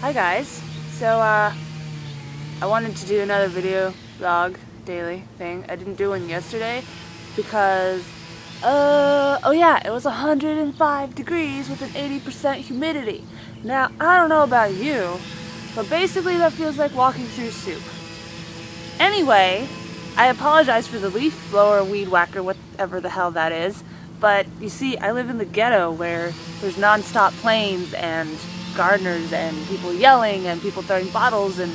Hi guys. So I wanted to do another video vlog daily thing. I didn't do one yesterday because oh yeah, it was 105 degrees with an 80% humidity. Now, I don't know about you, but basically that feels like walking through soup. Anyway, I apologize for the leaf blower, weed whacker, whatever the hell that is. But you see, I live in the ghetto where there's non-stop planes and gardeners and people yelling and people throwing bottles and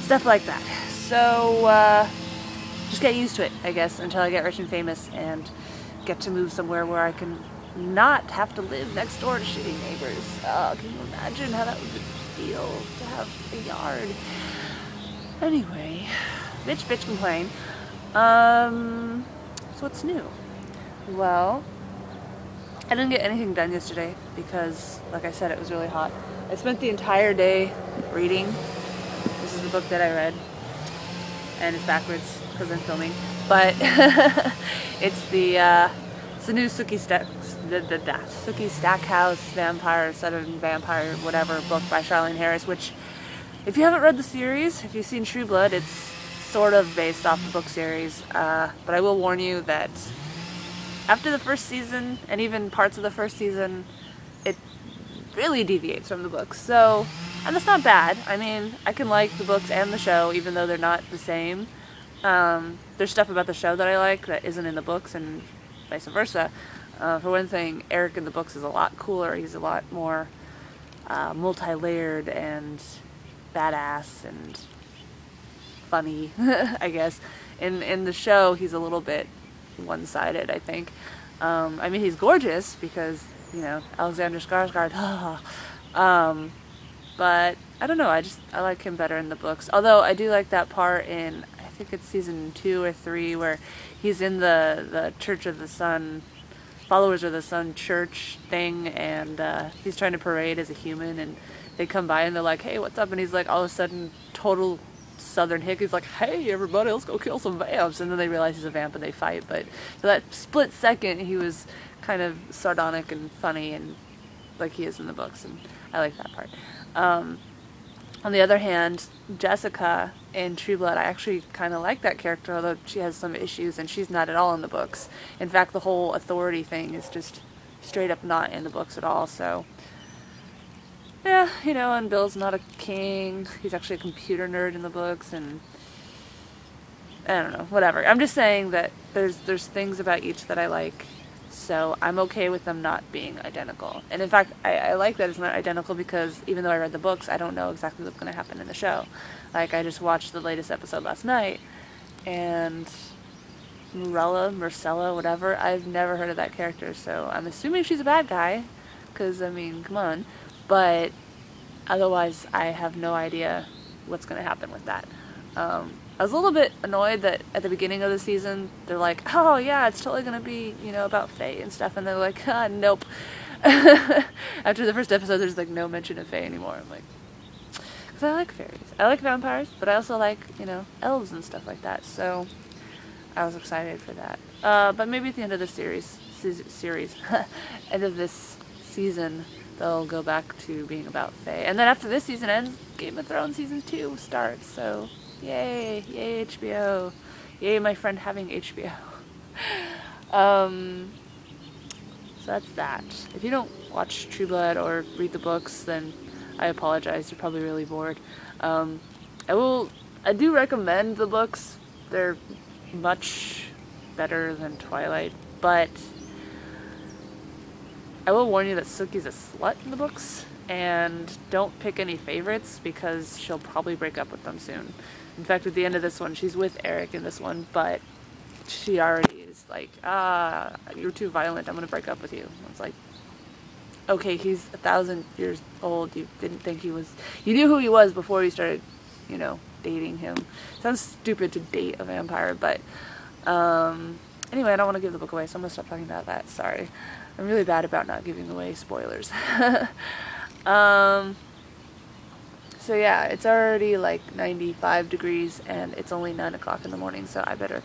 stuff like that. So just get used to it, I guess, until I get rich and famous and get to move somewhere where I can not have to live next door to shitty neighbors. Can you imagine how that would feel to have a yard? Anyway, bitch complain. So what's new? Well, I didn't get anything done yesterday because, like I said, it was really hot. I spent the entire day reading. This is the book that I read, and it's backwards because I'm filming. But it's the new Sookie Stackhouse vampire, Southern vampire, whatever book by Charlene Harris. Which, if you haven't read the series, if you've seen Trueblood, it's sort of based off the book series. But I will warn you that after the first season, and even parts of the first season, it really deviates from the books. So, and that's not bad. I mean, I can like the books and the show, even though they're not the same. There's stuff about the show that I like that isn't in the books, and vice versa. For one thing, Eric in the books is a lot cooler. He's a lot more multi-layered and badass and funny, I guess. In the show, he's a little bit one-sided, I think. I mean, he's gorgeous because, you know, Alexander Skarsgård. But I don't know. I like him better in the books. Although I do like that part in, I think it's season 2 or 3, where he's in the Church of the Sun, Followers of the Sun church thing, and he's trying to parade as a human, and they come by and they're like, "Hey, what's up?" And he's like, all of a sudden, total Southern hick. He's like, "Hey, everybody, let's go kill some vamps." And then they realize he's a vamp and they fight. But for that split second, he was kind of sardonic and funny, and like he is in the books, and I like that part. On the other hand, Jessica in Trueblood, I actually kind of like that character, although she has some issues, and she's not at all in the books. In fact, the whole authority thing is just straight up not in the books at all. So yeah, you know, and Bill's not a king. He's actually a computer nerd in the books, and I don't know, whatever. I'm just saying that there's things about each that I like, so I'm okay with them not being identical. And in fact, I like that it's not identical because even though I read the books, I don't know exactly what's going to happen in the show. Like, I just watched the latest episode last night, and Marcella, whatever, I've never heard of that character, so I'm assuming she's a bad guy, because, I mean, come on. But otherwise, I have no idea what's going to happen with that. I was a little bit annoyed that at the beginning of the season, they're like, "Oh yeah, it's totally going to be, you know, about Faye and stuff," and they're like, nope. After the first episode, there's like no mention of Faye anymore. I'm like, because I like fairies. I like vampires, but I also like, you know, elves and stuff like that, so I was excited for that. But maybe at the end of the series, end of this season, they'll go back to being about Faye. And then after this season ends, Game of Thrones season 2 starts, so yay HBO, yay my friend having HBO. So that's that. If you don't watch Trueblood or read the books, then I apologize, you're probably really bored. I do recommend the books. They're much better than Twilight, but I will warn you that Sookie's a slut in the books, and don't pick any favorites because she'll probably break up with them soon. In fact, at the end of this one, she's with Eric in this one, but she already is like, "You're too violent, I'm gonna break up with you." It's like, okay, he's 1,000 years old. You didn't think he was, you knew who he was before you started, you know, dating him. Sounds stupid to date a vampire, but anyway, I don't want to give the book away, so I'm gonna stop talking about that. Sorry. I'm really bad about not giving away spoilers. So yeah, it's already like 95 degrees and it's only 9 o'clock in the morning, so I better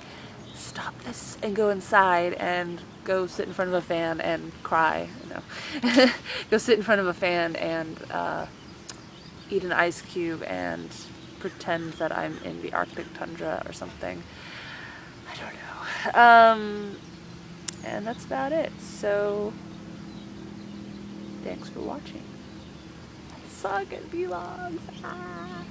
stop this and go inside and go sit in front of a fan and cry. No. Go sit in front of a fan and eat an ice cube and pretend that I'm in the Arctic tundra or something. I don't know. And that's about it. So, thanks for watching. I suck at vlogs. Ah.